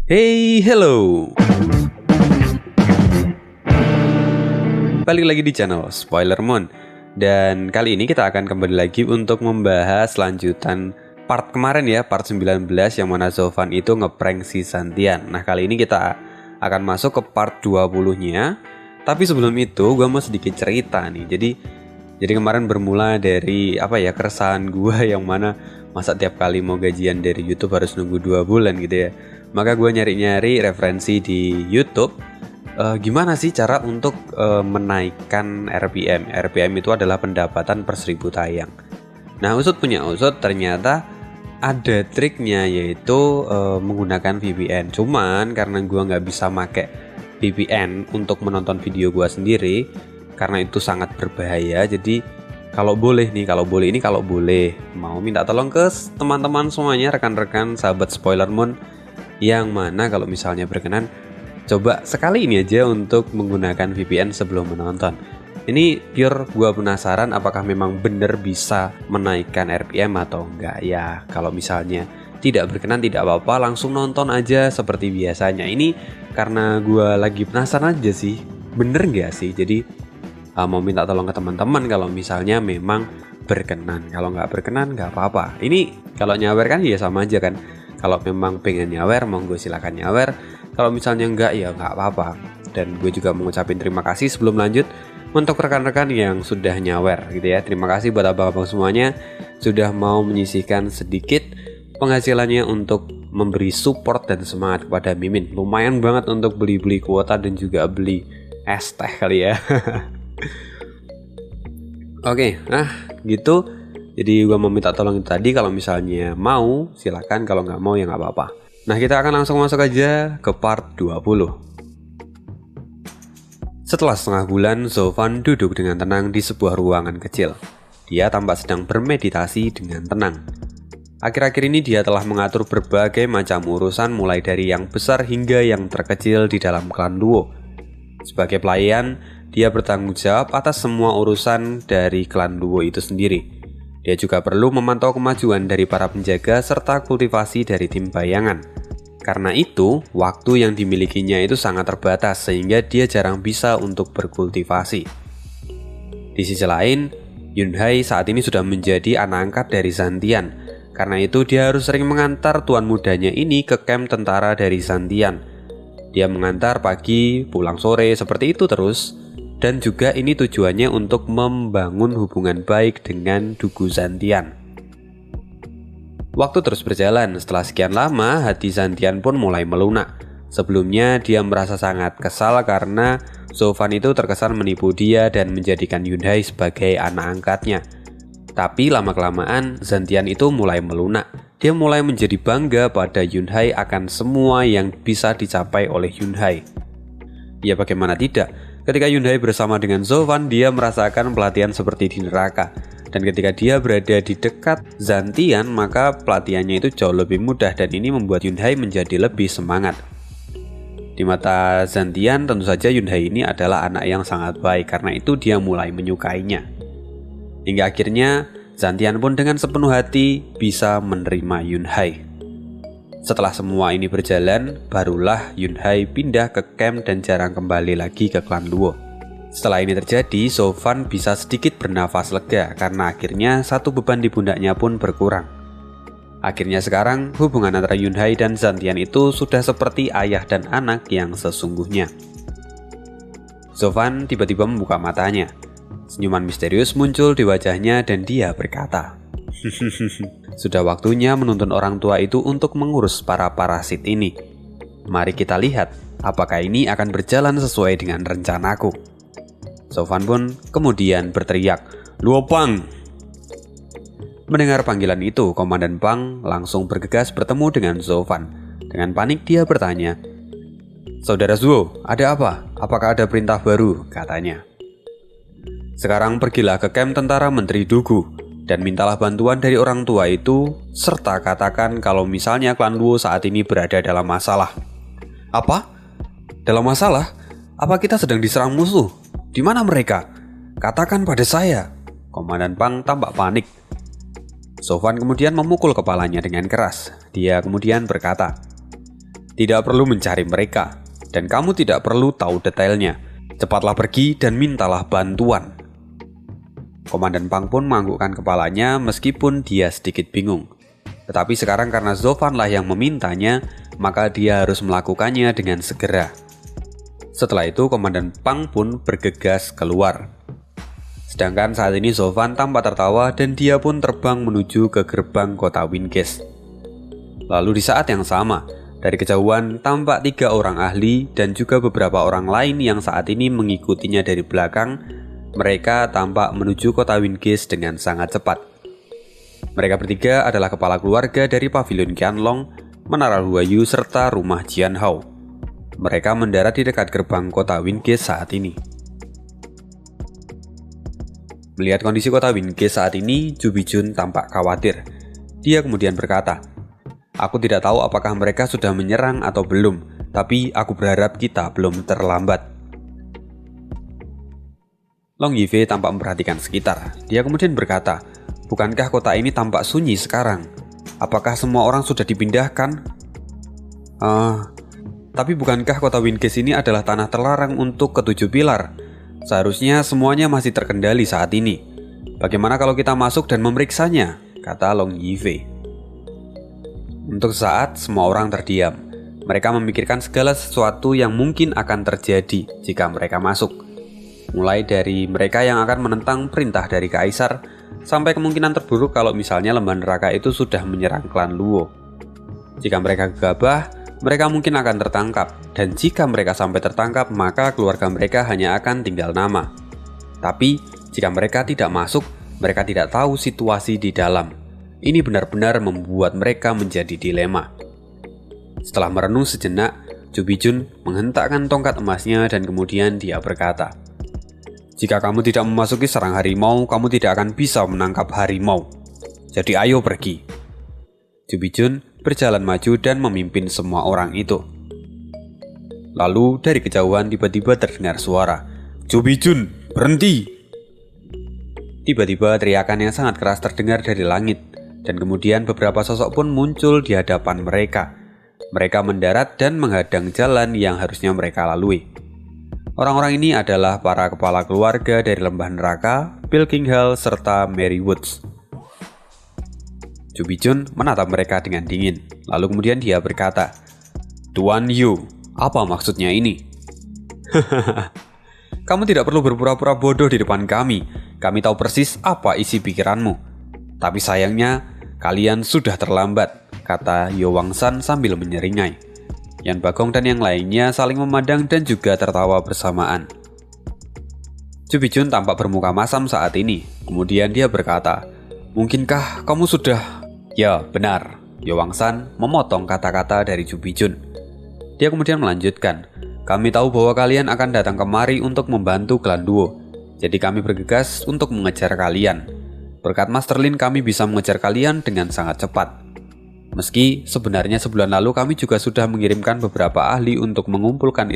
Hey, hello. Balik lagi di channel Spoilermon. Dan kali ini kita akan kembali lagi untuk membahas lanjutan part kemarin ya, part 19 yang mana Zofan itu ngeprank si Santian. Nah, kali ini kita akan masuk ke part 20-nya. Tapi sebelum itu gue mau sedikit cerita nih. Jadi kemarin bermula dari keresahan gue yang mana masa tiap kali mau gajian dari YouTube harus nunggu 2 bulan gitu ya. Maka gue nyari-nyari referensi di YouTube. Gimana sih cara untuk menaikkan RPM? RPM itu adalah pendapatan per 1000 tayang. Nah, usut punya usut ternyata ada triknya, yaitu menggunakan VPN. Cuman karena gue nggak bisa make VPN untuk menonton video gue sendiri, karena itu sangat berbahaya. Jadi kalau boleh mau minta tolong ke teman-teman semuanya, rekan-rekan sahabat Spoilermon, yang mana kalau misalnya berkenan coba sekali ini aja untuk menggunakan VPN sebelum menonton. Ini pure gua penasaran apakah memang bener bisa menaikkan RPM atau enggak ya. Kalau misalnya tidak berkenan tidak apa-apa, langsung nonton aja seperti biasanya. Ini karena gua lagi penasaran aja sih, bener nggak sih. Jadi mau minta tolong ke teman-teman kalau misalnya memang berkenan. Kalau nggak berkenan nggak apa-apa. Ini kalau nyawer kan ya sama aja kan. Kalau memang pengen nyawer, monggo silakan nyawer. Kalau misalnya enggak, ya enggak apa-apa. Dan gue juga mengucapkan terima kasih sebelum lanjut untuk rekan-rekan yang sudah nyawer gitu ya. Terima kasih buat abang-abang semuanya sudah mau menyisihkan sedikit penghasilannya untuk memberi support dan semangat kepada Mimin. Lumayan banget untuk beli-beli kuota dan juga beli es teh kali ya. Oke, nah gitu. Jadi gue mau minta tolong itu tadi. Kalau misalnya mau silakan, kalau nggak mau ya nggak apa-apa. Nah, kita akan langsung masuk aja ke part 20. Setelah setengah bulan, Zofan duduk dengan tenang di sebuah ruangan kecil. Dia tampak sedang bermeditasi dengan tenang. Akhir-akhir ini dia telah mengatur berbagai macam urusan, mulai dari yang besar hingga yang terkecil di dalam klan Luo. Sebagai pelayan, dia bertanggung jawab atas semua urusan dari klan Luo itu sendiri. Dia juga perlu memantau kemajuan dari para penjaga serta kultivasi dari tim bayangan. Karena itu, waktu yang dimilikinya itu sangat terbatas sehingga dia jarang bisa untuk berkultivasi. Di sisi lain, Yunhai saat ini sudah menjadi anak angkat dari Santian. Karena itu dia harus sering mengantar tuan mudanya ini ke kamp tentara dari Santian. Dia mengantar pagi, pulang sore, seperti itu terus. Dan juga ini tujuannya untuk membangun hubungan baik dengan Dugu Santian. Waktu terus berjalan, setelah sekian lama hati Santian pun mulai melunak. Sebelumnya dia merasa sangat kesal karena Zofan itu terkesan menipu dia dan menjadikan Yunhai sebagai anak angkatnya. Tapi lama-kelamaan Santian itu mulai melunak. Dia mulai menjadi bangga pada Yunhai akan semua yang bisa dicapai oleh Yunhai. Ya bagaimana tidak? Ketika Yunhai bersama dengan Zofan, dia merasakan pelatihan seperti di neraka. Dan ketika dia berada di dekat Santian, maka pelatihannya itu jauh lebih mudah dan ini membuat Yunhai menjadi lebih semangat. Di mata Santian, tentu saja Yunhai ini adalah anak yang sangat baik, karena itu dia mulai menyukainya. Hingga akhirnya, Santian pun dengan sepenuh hati bisa menerima Yunhai. Setelah semua ini berjalan, barulah Yunhai pindah ke camp dan jarang kembali lagi ke klan Luo. Setelah ini terjadi, Zofan bisa sedikit bernafas lega karena akhirnya satu beban di pundaknya pun berkurang. Akhirnya sekarang, hubungan antara Yunhai dan Santian itu sudah seperti ayah dan anak yang sesungguhnya. Zofan tiba-tiba membuka matanya. Senyuman misterius muncul di wajahnya dan dia berkata, "Sudah waktunya menuntun orang tua itu untuk mengurus para parasit ini. Mari kita lihat apakah ini akan berjalan sesuai dengan rencanaku." Zofan pun kemudian berteriak, "Luo Pang!" Mendengar panggilan itu, Komandan Pang langsung bergegas bertemu dengan Zofan. Dengan panik dia bertanya, "Saudara Zuo, ada apa? Apakah ada perintah baru?" katanya. "Sekarang pergilah ke kamp tentara Menteri Dugu dan mintalah bantuan dari orang tua itu, serta katakan kalau misalnya klan Luo saat ini berada dalam masalah." "Apa? Dalam masalah? Apa kita sedang diserang musuh? Di mana mereka? Katakan pada saya." Komandan Pang tampak panik. Zofan kemudian memukul kepalanya dengan keras. Dia kemudian berkata, Tidak perlu mencari mereka, dan kamu tidak perlu tahu detailnya. Cepatlah pergi dan mintalah bantuan. Komandan Pang pun menganggukkan kepalanya meskipun dia sedikit bingung. Tetapi sekarang karena Zovan lah yang memintanya, maka dia harus melakukannya dengan segera. Setelah itu Komandan Pang pun bergegas keluar. Sedangkan saat ini Zovan tampak tertawa dan dia pun terbang menuju ke gerbang kota Wincase. Lalu di saat yang sama, dari kejauhan tampak 3 orang ahli dan juga beberapa orang lain yang saat ini mengikutinya dari belakang. Mereka tampak menuju kota Wincase dengan sangat cepat. Mereka bertiga adalah kepala keluarga dari Pavilion Qianlong, Menara Huayu, serta rumah Jian Hao. Mereka mendarat di dekat gerbang kota Wincase saat ini. Melihat kondisi kota Wincase saat ini, Ju Bijun tampak khawatir. Dia kemudian berkata, "Aku tidak tahu apakah mereka sudah menyerang atau belum, tapi aku berharap kita belum terlambat." Long Yifei tampak memperhatikan sekitar. Dia kemudian berkata, "Bukankah kota ini tampak sunyi sekarang? Apakah semua orang sudah dipindahkan?" Tapi bukankah kota Wincase ini adalah tanah terlarang untuk ke-7 pilar? Seharusnya semuanya masih terkendali saat ini. Bagaimana kalau kita masuk dan memeriksanya?" kata Long Yifei. Untuk saat, semua orang terdiam. Mereka memikirkan segala sesuatu yang mungkin akan terjadi jika mereka masuk. Mulai dari mereka yang akan menentang perintah dari Kaisar, sampai kemungkinan terburuk kalau misalnya lembah neraka itu sudah menyerang klan Luo. Jika mereka gegabah, mereka mungkin akan tertangkap, dan jika mereka sampai tertangkap, maka keluarga mereka hanya akan tinggal nama. Tapi, jika mereka tidak masuk, mereka tidak tahu situasi di dalam. Ini benar-benar membuat mereka menjadi dilema. Setelah merenung sejenak, Ju Bijun menghentakkan tongkat emasnya dan kemudian dia berkata, "Jika kamu tidak memasuki sarang harimau, kamu tidak akan bisa menangkap harimau. Jadi ayo pergi." Ju Bijun berjalan maju dan memimpin semua orang itu. Lalu dari kejauhan tiba-tiba terdengar suara, "Ju Bijun, berhenti!" Tiba-tiba teriakan yang sangat keras terdengar dari langit, dan kemudian beberapa sosok pun muncul di hadapan mereka. Mereka mendarat dan menghadang jalan yang harusnya mereka lalui. Orang-orang ini adalah para kepala keluarga dari lembah neraka, Pilkinghall, serta Mary Woods. Ju Bijun menatap mereka dengan dingin, lalu kemudian dia berkata, "Tuan Yu, apa maksudnya ini?" "Kamu tidak perlu berpura-pura bodoh di depan kami. Kami tahu persis apa isi pikiranmu. Tapi sayangnya, kalian sudah terlambat," kata Yo Wangsan sambil menyeringai. Yan Bagong dan yang lainnya saling memandang dan juga tertawa bersamaan. Ju Bijun tampak bermuka masam saat ini. Kemudian dia berkata, "Mungkinkah kamu sudah..." "Ya, benar." Yo Wangsan memotong kata-kata dari Ju Bijun. Dia kemudian melanjutkan, "Kami tahu bahwa kalian akan datang kemari untuk membantu klan Duo. Jadi kami bergegas untuk mengejar kalian. Berkat Master Lin kami bisa mengejar kalian dengan sangat cepat. Meski sebenarnya sebulan lalu kami juga sudah mengirimkan beberapa ahli untuk mengumpulkan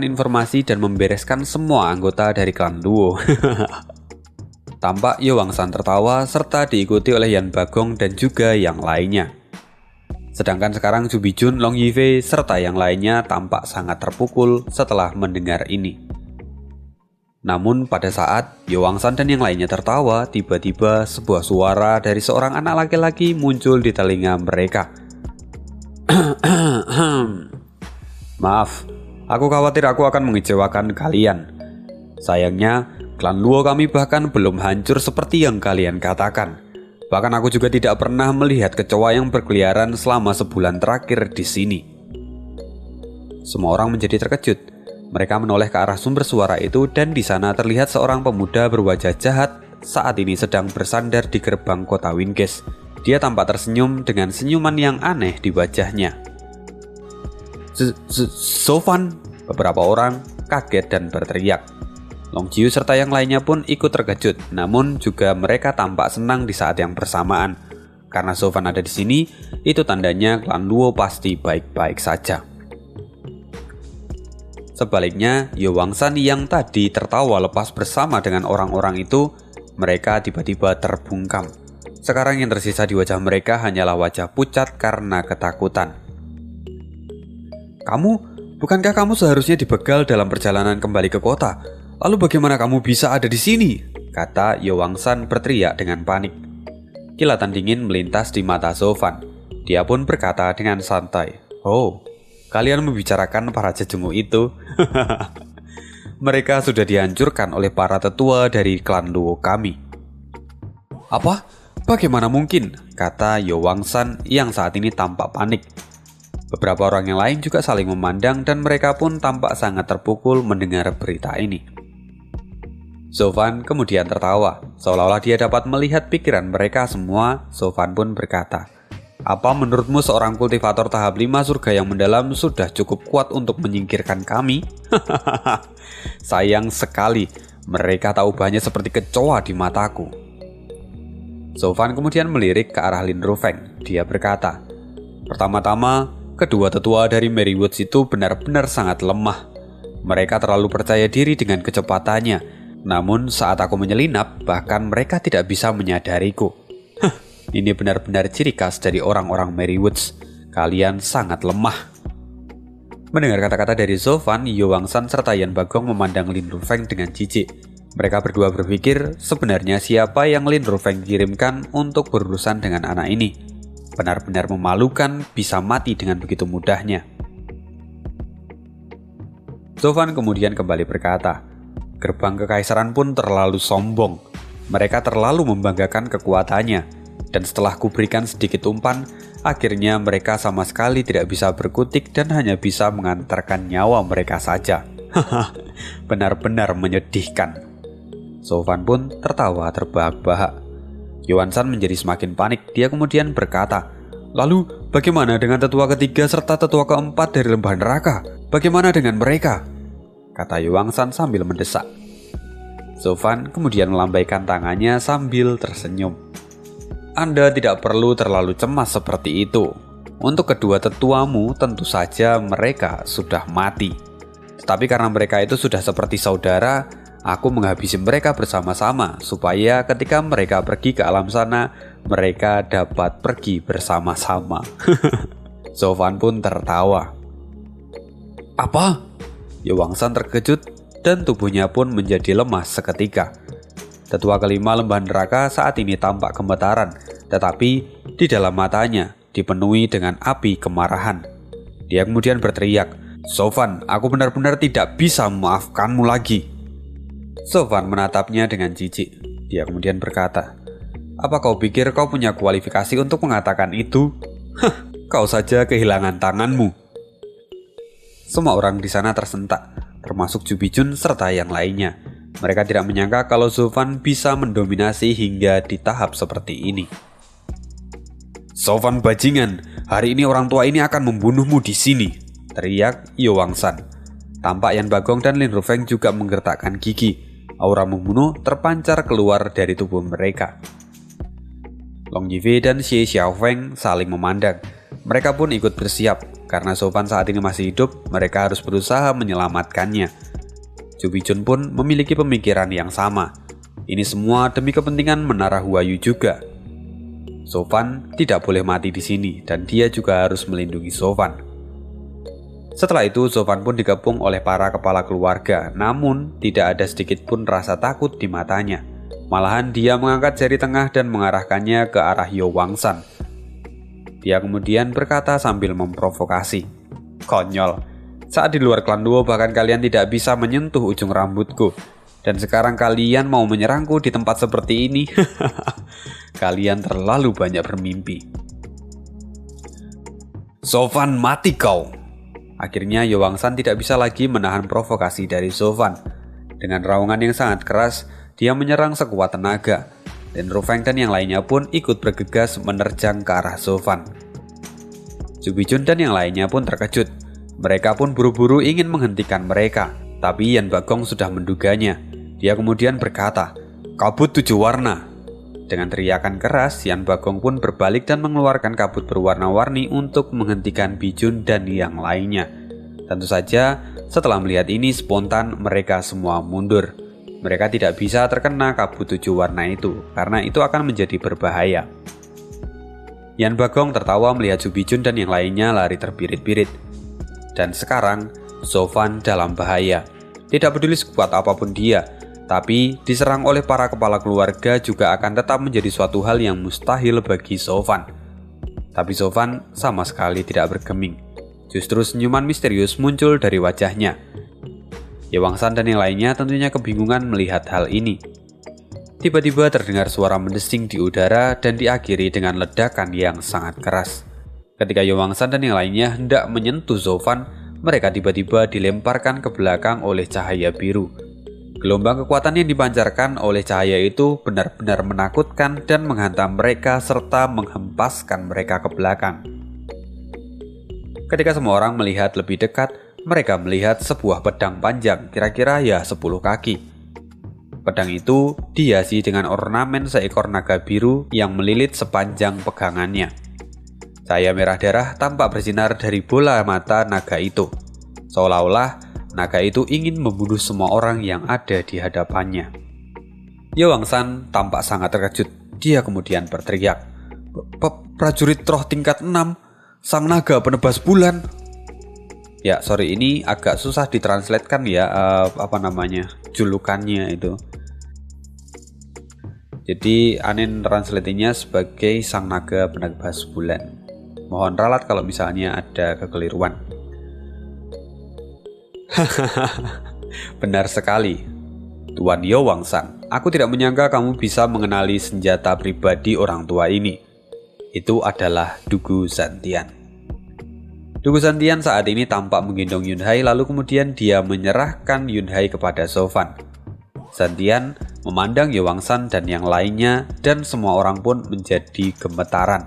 informasi dan membereskan semua anggota dari klan Duo." Tampak Yo Wangsan tertawa serta diikuti oleh Yan Bagong dan juga yang lainnya. Sedangkan sekarang Ju Bijun, Long Yifei, serta yang lainnya tampak sangat terpukul setelah mendengar ini. Namun pada saat Yo Wangsan dan yang lainnya tertawa, tiba-tiba sebuah suara dari seorang anak laki-laki muncul di telinga mereka. "Maaf, aku khawatir aku akan mengecewakan kalian. Sayangnya, klan Luo kami bahkan belum hancur seperti yang kalian katakan. Bahkan aku juga tidak pernah melihat kecoa yang berkeliaran selama sebulan terakhir di sini." Semua orang menjadi terkejut. Mereka menoleh ke arah sumber suara itu dan di sana terlihat seorang pemuda berwajah jahat saat ini sedang bersandar di gerbang kota Wincase. Dia tampak tersenyum dengan senyuman yang aneh di wajahnya. "Zovan!" Beberapa orang kaget dan berteriak. Long Jiu serta yang lainnya pun ikut terkejut, namun juga mereka tampak senang di saat yang bersamaan. Karena Zovan ada di sini, itu tandanya klan Luo pasti baik-baik saja. Sebaliknya, Yo Wangsan yang tadi tertawa lepas bersama dengan orang-orang itu, mereka tiba-tiba terbungkam. Sekarang yang tersisa di wajah mereka hanyalah wajah pucat karena ketakutan. Bukankah kamu seharusnya dibegal dalam perjalanan kembali ke kota? Lalu bagaimana kamu bisa ada di sini? Kata Yowangsan berteriak dengan panik. Kilatan dingin melintas di mata Sofan. Dia pun berkata dengan santai, "Oh, kalian membicarakan para jejemu itu?" Mereka sudah dihancurkan oleh para tetua dari klan Luo kami. "Apa? Bagaimana mungkin?" kata Yowangsan yang saat ini tampak panik. Beberapa orang yang lain juga saling memandang dan mereka pun tampak sangat terpukul mendengar berita ini. Sofan kemudian tertawa, seolah-olah dia dapat melihat pikiran mereka semua. Sofan pun berkata, "Apa menurutmu seorang kultivator tahap 5 surga yang mendalam sudah cukup kuat untuk menyingkirkan kami?" Sayang sekali, mereka tak ubahnya seperti kecoa di mataku. Sofan kemudian melirik ke arah Lin Rufeng. Dia berkata, "Pertama-tama, kedua tetua dari Merrywoods itu benar-benar sangat lemah. Mereka terlalu percaya diri dengan kecepatannya. Namun saat aku menyelinap, bahkan mereka tidak bisa menyadariku. Ini benar-benar ciri khas dari orang-orang Merrywoods. Kalian sangat lemah." Mendengar kata-kata dari Sofan, Yowangsan serta Yan Bagong memandang Lin Rufeng dengan jijik. Mereka berdua berpikir sebenarnya siapa yang Lin Rufeng kirimkan untuk berurusan dengan anak ini. Benar-benar memalukan, bisa mati dengan begitu mudahnya. Sofan kemudian kembali berkata, "Gerbang kekaisaran pun terlalu sombong. Mereka terlalu membanggakan kekuatannya. Dan setelah kuberikan sedikit umpan, akhirnya mereka sama sekali tidak bisa berkutik dan hanya bisa mengantarkan nyawa mereka saja." Benar-benar menyedihkan. Sofan pun tertawa terbahak-bahak. Yowangsan menjadi semakin panik. Dia kemudian berkata, "Lalu bagaimana dengan tetua ketiga serta tetua keempat dari lembah neraka? Bagaimana dengan mereka?" kata Yowangsan sambil mendesak. Sofan kemudian melambaikan tangannya sambil tersenyum. "Anda tidak perlu terlalu cemas seperti itu. Untuk kedua tetuamu tentu saja mereka sudah mati. Tetapi karena mereka itu sudah seperti saudara, aku menghabisi mereka bersama-sama supaya ketika mereka pergi ke alam sana, mereka dapat pergi bersama-sama." Sofan pun tertawa. "Apa?" Yowangsan terkejut dan tubuhnya pun menjadi lemas seketika. Tetua kelima lembah neraka saat ini tampak gemetaran, tetapi di dalam matanya dipenuhi dengan api kemarahan. Dia kemudian berteriak, "Sofan, aku benar-benar tidak bisa memaafkanmu lagi." Sofan menatapnya dengan jijik. Dia kemudian berkata, "Apa kau pikir kau punya kualifikasi untuk mengatakan itu? Kau saja kehilangan tanganmu." Semua orang di sana tersentak, termasuk Jubijun serta yang lainnya. Mereka tidak menyangka kalau Sofan bisa mendominasi hingga di tahap seperti ini. "Sofan bajingan, hari ini orang tua ini akan membunuhmu di sini," teriak Yowangsan. Tampak Yan Bagong dan Lin Rufeng juga menggertakkan gigi. Aura membunuh terpancar keluar dari tubuh mereka. Long Yifei dan Xie Xiaofeng saling memandang. Mereka pun ikut bersiap. Karena Sofan saat ini masih hidup, mereka harus berusaha menyelamatkannya. Jubijun pun memiliki pemikiran yang sama. Ini semua demi kepentingan Menara Huayu juga. Sofan tidak boleh mati di sini dan dia juga harus melindungi Sofan. Setelah itu, Sofan pun digabung oleh para kepala keluarga, namun tidak ada sedikit pun rasa takut di matanya. Malahan dia mengangkat jari tengah dan mengarahkannya ke arah Yowangsan. Dia kemudian berkata sambil memprovokasi, "Konyol, saat di luar klan Luo bahkan kalian tidak bisa menyentuh ujung rambutku. Dan sekarang kalian mau menyerangku di tempat seperti ini? Kalian terlalu banyak bermimpi." "Sofan, mati kau!" Akhirnya Yowangsan tidak bisa lagi menahan provokasi dari Sofan. Dengan raungan yang sangat keras, dia menyerang sekuat tenaga. Dan Rufeng dan yang lainnya pun ikut bergegas menerjang ke arah Sofan. Jubijun dan yang lainnya pun terkejut. Mereka pun buru-buru ingin menghentikan mereka, tapi Yan Bagong sudah menduganya. Dia kemudian berkata, "Kabut 7 warna." Dengan teriakan keras, Yan Bagong pun berbalik dan mengeluarkan kabut berwarna-warni untuk menghentikan Bijun dan yang lainnya. Tentu saja, setelah melihat ini spontan mereka semua mundur. Mereka tidak bisa terkena kabut 7 warna itu, karena itu akan menjadi berbahaya. Yan Bagong tertawa melihat Subijun dan yang lainnya lari terbirit-birit. Dan sekarang, Sofan dalam bahaya. Tidak peduli sekuat apapun dia, tapi diserang oleh para kepala keluarga juga akan tetap menjadi suatu hal yang mustahil bagi Sofan. Tapi Sofan sama sekali tidak bergeming. Justru senyuman misterius muncul dari wajahnya. Ye Wangsan dan yang lainnya tentunya kebingungan melihat hal ini. Tiba-tiba terdengar suara mendesing di udara dan diakhiri dengan ledakan yang sangat keras. Ketika Ye Wangsan dan yang lainnya hendak menyentuh Sofan, mereka tiba-tiba dilemparkan ke belakang oleh cahaya biru. Gelombang kekuatan yang dipancarkan oleh cahaya itu benar-benar menakutkan dan menghantam mereka serta menghempaskan mereka ke belakang. Ketika semua orang melihat lebih dekat, mereka melihat sebuah pedang panjang, kira-kira ya 10 kaki. Pedang itu dihiasi dengan ornamen seekor naga biru yang melilit sepanjang pegangannya. Cahaya merah darah tampak bersinar dari bola mata naga itu. Seolah-olah naga itu ingin membunuh semua orang yang ada di hadapannya. Ye Wangsan tampak sangat terkejut. Dia kemudian berteriak, "Prajurit roh tingkat 6, sang naga penebas bulan." Ya, sorry, ini agak susah ditranslatekan ya, julukannya itu. Jadi Anin translate-nya sebagai sang naga penebas bulan. Mohon ralat kalau misalnya ada kekeliruan. Benar sekali, Tuan Ye Wangsan. Aku tidak menyangka kamu bisa mengenali senjata pribadi orang tua ini. Itu adalah Dugu Zantian. Dugu Zantian saat ini tampak menggendong Yunhai, lalu kemudian dia menyerahkan Yunhai kepada Sofan. Zantian memandang Ye Wangsan dan yang lainnya, dan semua orang pun menjadi gemetaran.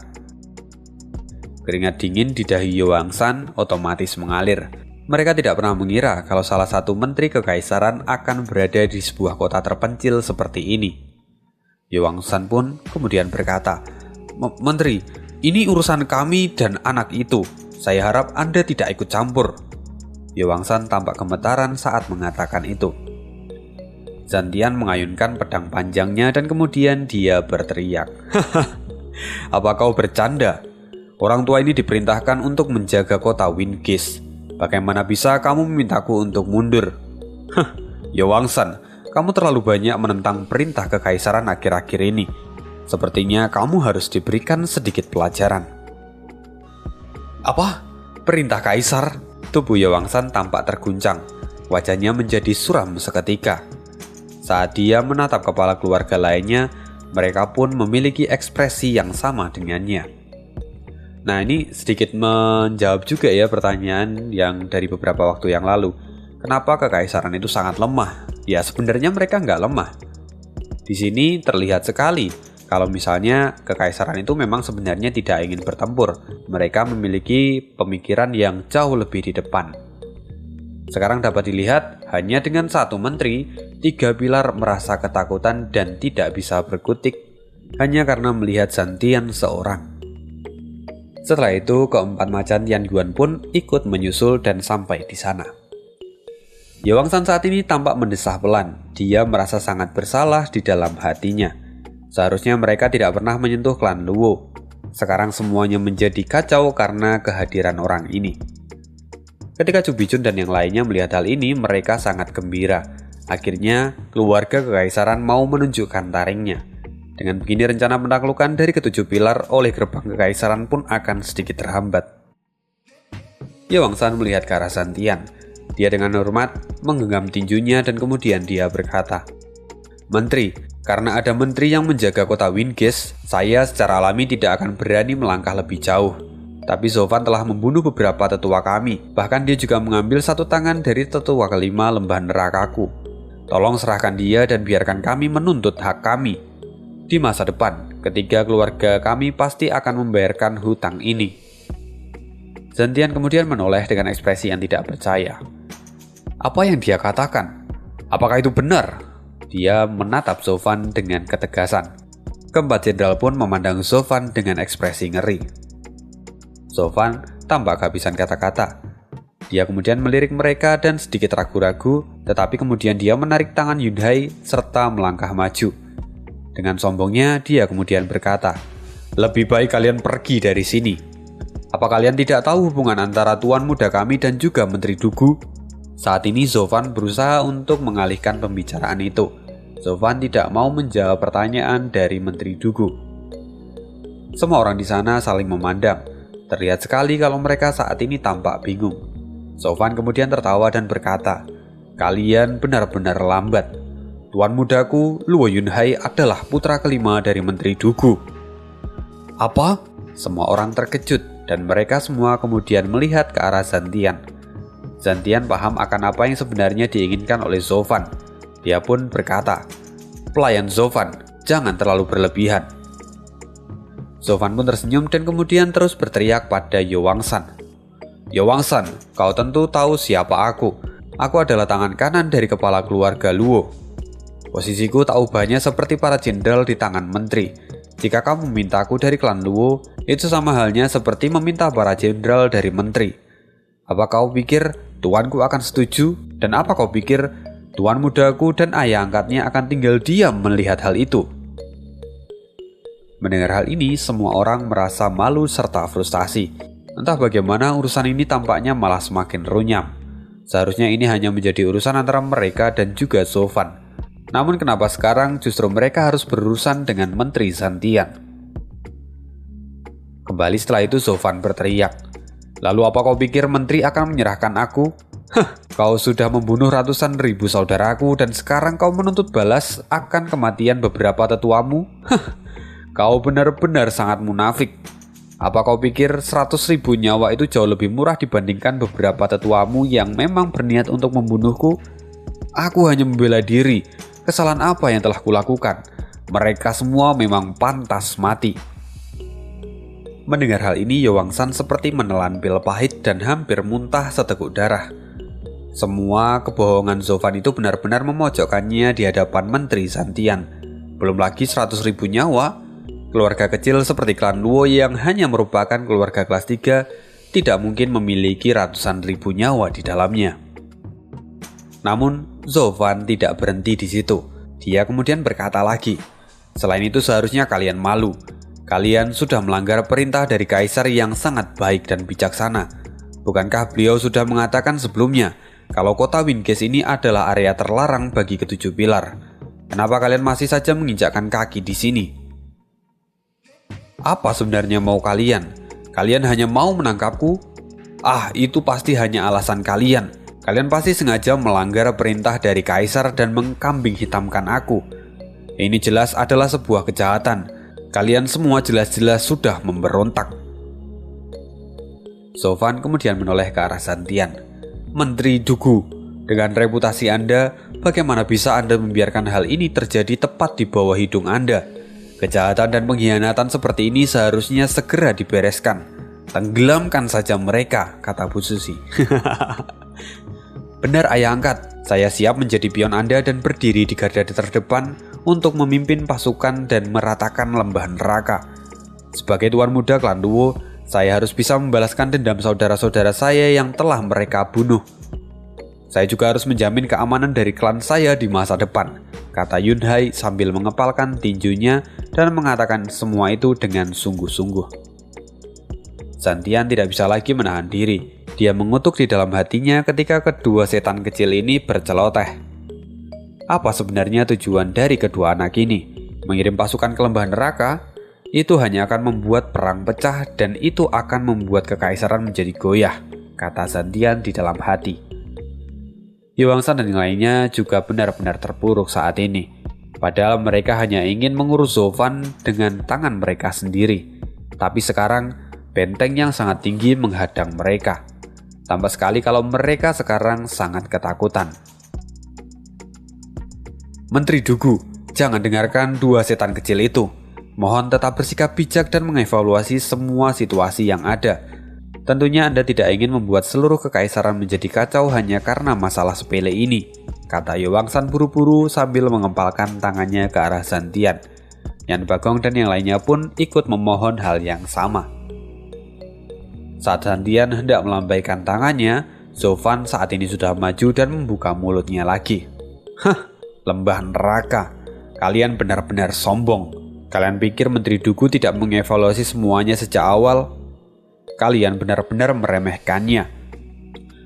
Keringat dingin di dahi Ye Wangsan otomatis mengalir. Mereka tidak pernah mengira kalau salah satu menteri kekaisaran akan berada di sebuah kota terpencil seperti ini. Ye Wangsan pun kemudian berkata, "Menteri, ini urusan kami dan anak itu. Saya harap Anda tidak ikut campur." Ye Wangsan tampak gemetaran saat mengatakan itu. Zantian mengayunkan pedang panjangnya dan kemudian dia berteriak, "Apa kau bercanda? Orang tua ini diperintahkan untuk menjaga kota Wingkiss. Bagaimana bisa kamu memintaku untuk mundur?" Ye Wangsan, kamu terlalu banyak menentang perintah kekaisaran akhir-akhir ini. Sepertinya kamu harus diberikan sedikit pelajaran. Apa? Perintah kaisar? Tubuh Ye Wangsan tampak terguncang. Wajahnya menjadi suram seketika. Saat dia menatap kepala keluarga lainnya, mereka pun memiliki ekspresi yang sama dengannya. Nah, ini sedikit menjawab juga ya pertanyaan yang dari beberapa waktu yang lalu. Kenapa kekaisaran itu sangat lemah? Ya, sebenarnya mereka nggak lemah. Di sini terlihat sekali kalau misalnya kekaisaran itu memang sebenarnya tidak ingin bertempur. Mereka memiliki pemikiran yang jauh lebih di depan. Sekarang dapat dilihat, hanya dengan satu menteri, 3 pilar merasa ketakutan dan tidak bisa berkutik hanya karena melihat Zantian seorang. Setelah itu, keempat macan Tian Yuan pun ikut menyusul dan sampai di sana. Ye Wangsan saat ini tampak mendesah pelan. Dia merasa sangat bersalah di dalam hatinya. Seharusnya mereka tidak pernah menyentuh klan Luo. Sekarang semuanya menjadi kacau karena kehadiran orang ini. Ketika Subijun dan yang lainnya melihat hal ini, mereka sangat gembira. Akhirnya, keluarga kekaisaran mau menunjukkan taringnya. Dengan begini, rencana penaklukan dari ke-7 pilar oleh gerbang kekaisaran pun akan sedikit terhambat. Ye Wangsan melihat ke arah Zantian. Dia dengan hormat menggenggam tinjunya dan kemudian dia berkata, "Menteri, karena ada menteri yang menjaga kota Wingkiss, saya secara alami tidak akan berani melangkah lebih jauh. Tapi Sofan telah membunuh beberapa tetua kami. Bahkan dia juga mengambil satu tangan dari tetua kelima lembah nerakaku. Tolong serahkan dia dan biarkan kami menuntut hak kami. Di masa depan, ketiga keluarga kami pasti akan membayarkan hutang ini." Zantian kemudian menoleh dengan ekspresi yang tidak percaya. Apa yang dia katakan? Apakah itu benar? Dia menatap Sofan dengan ketegasan. Keempat jenderal pun memandang Sofan dengan ekspresi ngeri. Sofan tampak kehabisan kata-kata. Dia kemudian melirik mereka dan sedikit ragu-ragu, tetapi kemudian dia menarik tangan Yunhai serta melangkah maju. Dengan sombongnya, dia kemudian berkata, "Lebih baik kalian pergi dari sini. Apa kalian tidak tahu hubungan antara tuan muda kami dan juga Menteri Dugu?" Saat ini Zovan berusaha untuk mengalihkan pembicaraan itu. Zovan tidak mau menjawab pertanyaan dari Menteri Dugu. Semua orang di sana saling memandang. Terlihat sekali kalau mereka saat ini tampak bingung. Zovan kemudian tertawa dan berkata, "Kalian benar-benar lambat. Tuan mudaku, Luo Yunhai adalah putra kelima dari Menteri Dugu." "Apa?" Semua orang terkejut dan mereka semua kemudian melihat ke arah Zantian. Zantian paham akan apa yang sebenarnya diinginkan oleh Zovan. Dia pun berkata, "Pelayan Zovan, jangan terlalu berlebihan." Zovan pun tersenyum dan kemudian terus berteriak pada Yowangsan. "Yowangsan, kau tentu tahu siapa aku. Aku adalah tangan kanan dari kepala keluarga Luo. Posisiku tak ubahnya seperti para jenderal di tangan menteri. Jika kamu memintaku dari klan Luo, itu sama halnya seperti meminta para jenderal dari menteri. Apa kau pikir tuanku akan setuju? Dan apa kau pikir tuan mudaku dan ayah angkatnya akan tinggal diam melihat hal itu?" Mendengar hal ini, semua orang merasa malu serta frustasi. Entah bagaimana urusan ini tampaknya malah semakin runyam. Seharusnya ini hanya menjadi urusan antara mereka dan juga Zovan. Namun kenapa sekarang justru mereka harus berurusan dengan Menteri Zantian? Kembali setelah itu Zovan berteriak, "Lalu apa kau pikir menteri akan menyerahkan aku? Kau sudah membunuh ratusan ribu saudaraku dan sekarang kau menuntut balas akan kematian beberapa tetuamu? Kau benar-benar sangat munafik. Apa kau pikir 100.000 nyawa itu jauh lebih murah dibandingkan beberapa tetuamu yang memang berniat untuk membunuhku? Aku hanya membela diri. Kesalahan apa yang telah kulakukan? Mereka semua memang pantas mati." Mendengar hal ini, Yowangsan seperti menelan pil pahit dan hampir muntah seteguk darah. Semua kebohongan Zovan itu benar-benar memojokkannya di hadapan Menteri Zantian. Belum lagi 100.000 nyawa. Keluarga kecil seperti klan Luo yang hanya merupakan keluarga kelas 3 tidak mungkin memiliki ratusan ribu nyawa di dalamnya. Namun, Zovan tidak berhenti di situ. Dia kemudian berkata lagi, "Selain itu seharusnya kalian malu. Kalian sudah melanggar perintah dari kaisar yang sangat baik dan bijaksana. Bukankah beliau sudah mengatakan sebelumnya kalau kota Wingges ini adalah area terlarang bagi ketujuh pilar? Kenapa kalian masih saja menginjakkan kaki di sini? Apa sebenarnya mau kalian? Kalian hanya mau menangkapku? Itu pasti hanya alasan kalian. Kalian pasti sengaja melanggar perintah dari kaisar dan mengkambing hitamkan aku. Ini jelas adalah sebuah kejahatan. Kalian semua jelas-jelas sudah memberontak." Zovan kemudian menoleh ke arah Zantian. "Menteri Dugu, dengan reputasi Anda, bagaimana bisa Anda membiarkan hal ini terjadi tepat di bawah hidung Anda? Kejahatan dan pengkhianatan seperti ini seharusnya segera dibereskan. Tenggelamkan saja mereka," kata Bu Susi. "Benar ayah angkat, saya siap menjadi pion Anda dan berdiri di garda terdepan untuk memimpin pasukan dan meratakan lembah neraka. Sebagai tuan muda klan Luo, saya harus bisa membalaskan dendam saudara-saudara saya yang telah mereka bunuh. Saya juga harus menjamin keamanan dari klan saya di masa depan," kata Yunhai sambil mengepalkan tinjunya dan mengatakan semua itu dengan sungguh-sungguh. Zantian tidak bisa lagi menahan diri. Dia mengutuk di dalam hatinya ketika kedua setan kecil ini berceloteh. Apa sebenarnya tujuan dari kedua anak ini? Mengirim pasukan ke lembah neraka? Itu hanya akan membuat perang pecah dan itu akan membuat kekaisaran menjadi goyah, kata Zantian di dalam hati. Yowangsan dan yang lainnya juga benar-benar terpuruk saat ini. Padahal mereka hanya ingin mengurus Zovan dengan tangan mereka sendiri. Tapi sekarang benteng yang sangat tinggi menghadang mereka. Tampak sekali kalau mereka sekarang sangat ketakutan. "Menteri Dugu, jangan dengarkan dua setan kecil itu. Mohon tetap bersikap bijak dan mengevaluasi semua situasi yang ada. Tentunya Anda tidak ingin membuat seluruh kekaisaran menjadi kacau hanya karena masalah sepele ini," kata Yowangsan buru-buru sambil mengempalkan tangannya ke arah Zantian. Yan Bagong dan yang lainnya pun ikut memohon hal yang sama. Saat Zantian hendak melambaikan tangannya, Zofan saat ini sudah maju dan membuka mulutnya lagi. Hah, lembah neraka. Kalian benar-benar sombong. Kalian pikir Menteri Dugu tidak mengevaluasi semuanya sejak awal? Kalian benar-benar meremehkannya.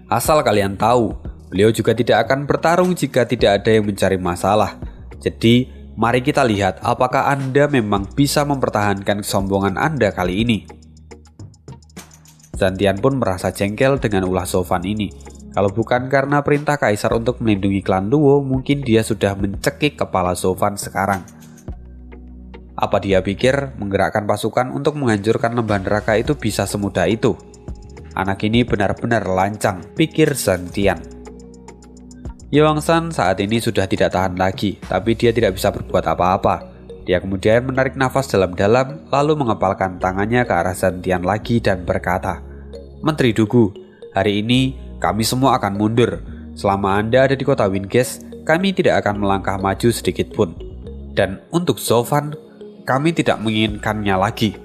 Asal kalian tahu, beliau juga tidak akan bertarung jika tidak ada yang mencari masalah. Jadi, mari kita lihat apakah Anda memang bisa mempertahankan kesombongan Anda kali ini. Zantian pun merasa jengkel dengan ulah Zofan ini. Kalau bukan karena perintah Kaisar untuk melindungi klan Luo, mungkin dia sudah mencekik kepala Zofan sekarang. Apa dia pikir menggerakkan pasukan untuk menghancurkan lembah neraka itu bisa semudah itu? Anak ini benar-benar lancang, pikir Zantian. Ye Wangshan saat ini sudah tidak tahan lagi, tapi dia tidak bisa berbuat apa-apa. Dia kemudian menarik nafas dalam-dalam, lalu mengepalkan tangannya ke arah Zantian lagi dan berkata, "Menteri Dugu, hari ini kami semua akan mundur. Selama Anda ada di kota Wingate, kami tidak akan melangkah maju sedikit pun. Dan untuk Zofan, kami tidak menginginkannya lagi.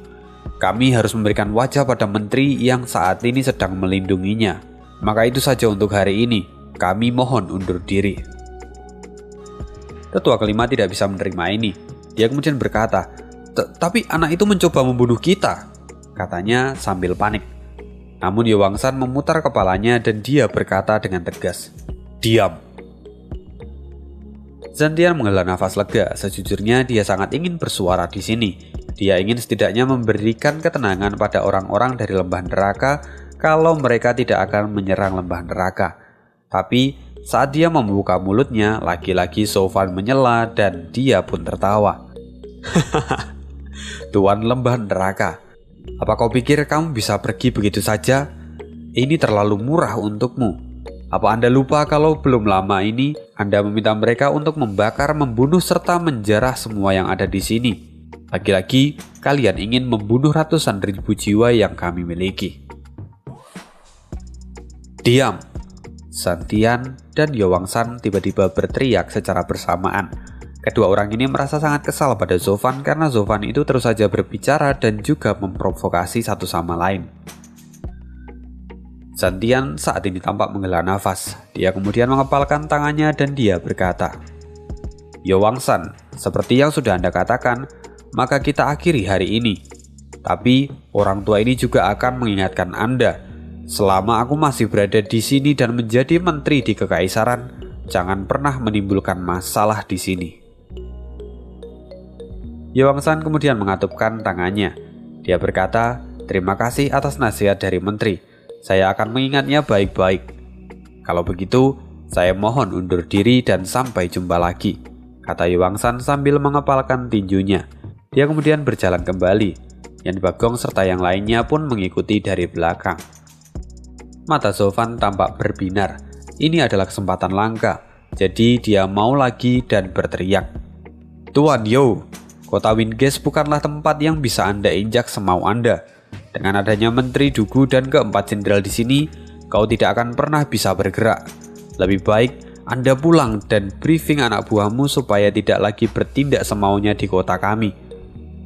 Kami harus memberikan wajah pada menteri yang saat ini sedang melindunginya. Maka itu saja untuk hari ini, kami mohon undur diri." Tetua kelima tidak bisa menerima ini. Dia kemudian berkata, "Tapi anak itu mencoba membunuh kita," katanya sambil panik. Namun Ye Wangshan memutar kepalanya dan dia berkata dengan tegas, "Diam." Zantian menghela nafas lega. Sejujurnya dia sangat ingin bersuara di sini. Dia ingin setidaknya memberikan ketenangan pada orang-orang dari lembah neraka kalau mereka tidak akan menyerang lembah neraka. Tapi saat dia membuka mulutnya, lagi-lagi Zofan menyela dan dia pun tertawa. "Hahaha, Tuan lembah neraka, apa kau pikir kamu bisa pergi begitu saja? Ini terlalu murah untukmu. Apa Anda lupa kalau belum lama ini Anda meminta mereka untuk membakar, membunuh, serta menjarah semua yang ada di sini? Lagi-lagi kalian ingin membunuh ratusan ribu jiwa yang kami miliki." "Diam!" Zantian dan Ye Wangshan tiba-tiba berteriak secara bersamaan. Kedua orang ini merasa sangat kesal pada Zofan karena Zofan itu terus saja berbicara dan juga memprovokasi satu sama lain. Zantian saat ini tampak menghela nafas. Dia kemudian mengepalkan tangannya dan dia berkata, "Ye Wangshan, seperti yang sudah Anda katakan, maka kita akhiri hari ini. Tapi orang tua ini juga akan mengingatkan Anda. Selama aku masih berada di sini dan menjadi menteri di kekaisaran, jangan pernah menimbulkan masalah di sini." Ye Wangshan kemudian mengatupkan tangannya. Dia berkata, "Terima kasih atas nasihat dari menteri. Saya akan mengingatnya baik-baik. Kalau begitu, saya mohon undur diri dan sampai jumpa lagi," kata Ye Wangshan sambil mengepalkan tinjunya. Dia kemudian berjalan kembali. Yan Bagong serta yang lainnya pun mengikuti dari belakang. Mata Zofan tampak berbinar. Ini adalah kesempatan langka. Jadi dia mau lagi dan berteriak, "Tuan Yo, kota Wingate bukanlah tempat yang bisa Anda injak semau Anda. Dengan adanya Menteri Dugu dan keempat jenderal di sini, kau tidak akan pernah bisa bergerak. Lebih baik Anda pulang dan briefing anak buahmu supaya tidak lagi bertindak semaunya di kota kami.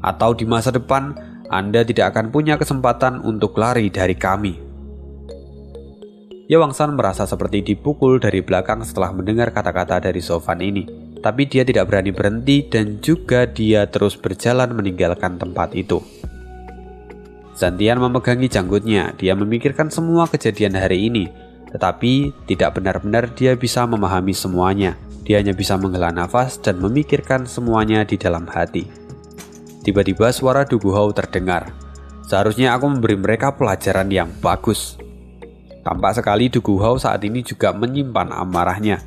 Atau di masa depan, Anda tidak akan punya kesempatan untuk lari dari kami." Ye Wangshan merasa seperti dipukul dari belakang setelah mendengar kata-kata dari Zofan ini. Tapi dia tidak berani berhenti dan juga dia terus berjalan meninggalkan tempat itu. Zantian memegangi janggutnya. Dia memikirkan semua kejadian hari ini. Tetapi tidak benar-benar dia bisa memahami semuanya. Dia hanya bisa menghela nafas dan memikirkan semuanya di dalam hati. Tiba-tiba suara Dugu Hao terdengar. "Seharusnya aku memberi mereka pelajaran yang bagus." Tampak sekali Dugu Hao saat ini juga menyimpan amarahnya.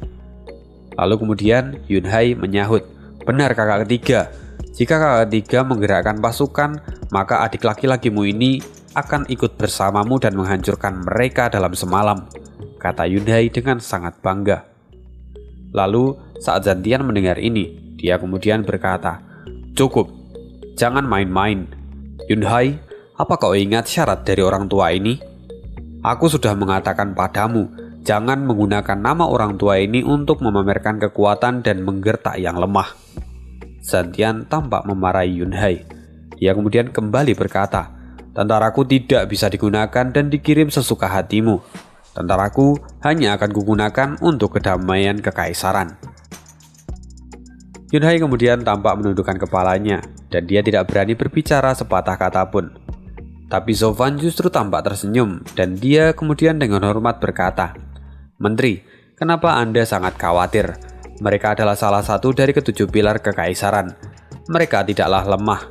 Lalu kemudian Yun Hai menyahut, "Benar kakak ketiga. Jika kakak ketiga menggerakkan pasukan, maka adik laki-lakimu ini akan ikut bersamamu dan menghancurkan mereka dalam semalam," kata Yun Hai dengan sangat bangga. Lalu saat Zantian mendengar ini, dia kemudian berkata, "Cukup, jangan main-main. Yun Hai, apa kau ingat syarat dari orang tua ini? Aku sudah mengatakan padamu, jangan menggunakan nama orang tua ini untuk memamerkan kekuatan dan menggertak yang lemah." Zantian tampak memarahi Yun Hai. Dia kemudian kembali berkata, "Tentaraku tidak bisa digunakan dan dikirim sesuka hatimu. Tentaraku hanya akan kugunakan untuk kedamaian kekaisaran. Yunhai kemudian tampak menundukkan kepalanya dan dia tidak berani berbicara sepatah kata pun. Tapi Sofan justru tampak tersenyum dan dia kemudian dengan hormat berkata, "Menteri, kenapa Anda sangat khawatir? Mereka adalah salah satu dari ketujuh pilar kekaisaran. Mereka tidaklah lemah.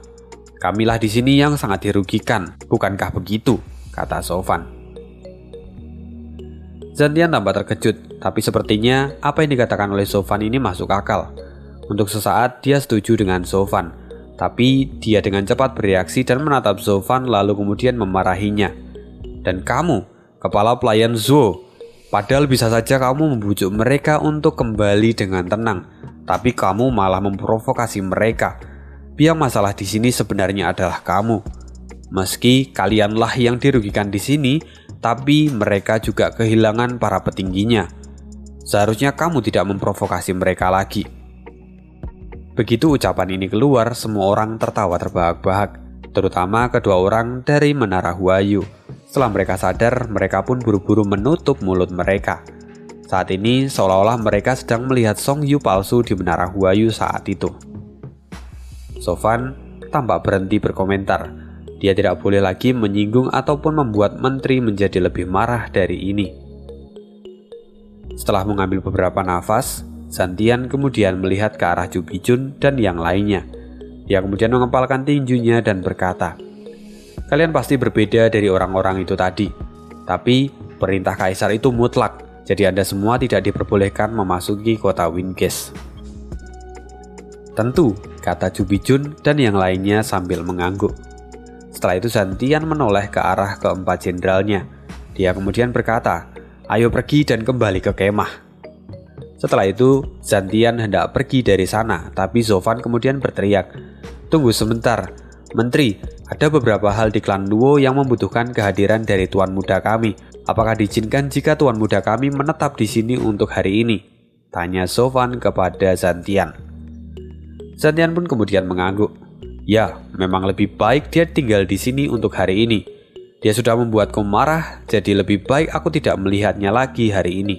Kamilah di sini yang sangat dirugikan, bukankah begitu?" kata Sofan. Zantian tampak terkejut, tapi sepertinya apa yang dikatakan oleh Sofan ini masuk akal. Untuk sesaat dia setuju dengan Sofan, tapi dia dengan cepat bereaksi dan menatap Sofan lalu kemudian memarahinya. "Dan kamu, kepala pelayan Zuo, padahal bisa saja kamu membujuk mereka untuk kembali dengan tenang, tapi kamu malah memprovokasi mereka. Biang masalah di sini sebenarnya adalah kamu. Meski kalianlah yang dirugikan di sini, tapi mereka juga kehilangan para petingginya. Seharusnya kamu tidak memprovokasi mereka lagi." Begitu ucapan ini keluar, semua orang tertawa terbahak-bahak, terutama kedua orang dari Menara Huayu. Setelah mereka sadar, mereka pun buru-buru menutup mulut mereka. Saat ini seolah-olah mereka sedang melihat Song Yu palsu di Menara Huayu saat itu. Sofan tampak berhenti berkomentar. Dia tidak boleh lagi menyinggung ataupun membuat menteri menjadi lebih marah dari ini. Setelah mengambil beberapa nafas, Zantian kemudian melihat ke arah Chu Bijun dan yang lainnya. Dia kemudian mengepalkan tinjunya dan berkata, "Kalian pasti berbeda dari orang-orang itu tadi. Tapi perintah kaisar itu mutlak, jadi Anda semua tidak diperbolehkan memasuki kota Wingges." "Tentu," kata Chu Bijun dan yang lainnya sambil mengangguk. Setelah itu Zantian menoleh ke arah keempat jenderalnya. Dia kemudian berkata, "Ayo pergi dan kembali ke kemah." Setelah itu Zantian hendak pergi dari sana, tapi Sofan kemudian berteriak, "Tunggu sebentar, Menteri, ada beberapa hal di klan Luo yang membutuhkan kehadiran dari Tuan Muda kami. Apakah diizinkan jika Tuan Muda kami menetap di sini untuk hari ini?" tanya Sofan kepada Zantian. Zantian pun kemudian mengangguk. "Ya, memang lebih baik dia tinggal di sini untuk hari ini. Dia sudah membuatku marah, jadi lebih baik aku tidak melihatnya lagi hari ini."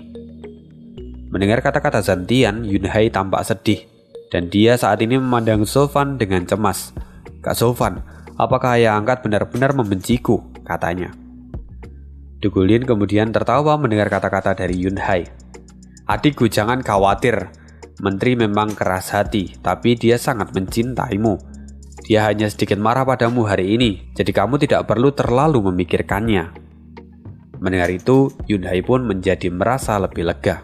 Mendengar kata-kata Zantian, Yunhai tampak sedih, dan dia saat ini memandang Sofan dengan cemas. "Kak Sofan, apakah ayah angkat benar-benar membenciku?" katanya. Dugulin kemudian tertawa mendengar kata-kata dari Yunhai. "Adikku, jangan khawatir. Menteri memang keras hati, tapi dia sangat mencintaimu. Dia hanya sedikit marah padamu hari ini, jadi kamu tidak perlu terlalu memikirkannya." Mendengar itu, Yunhai pun menjadi merasa lebih lega.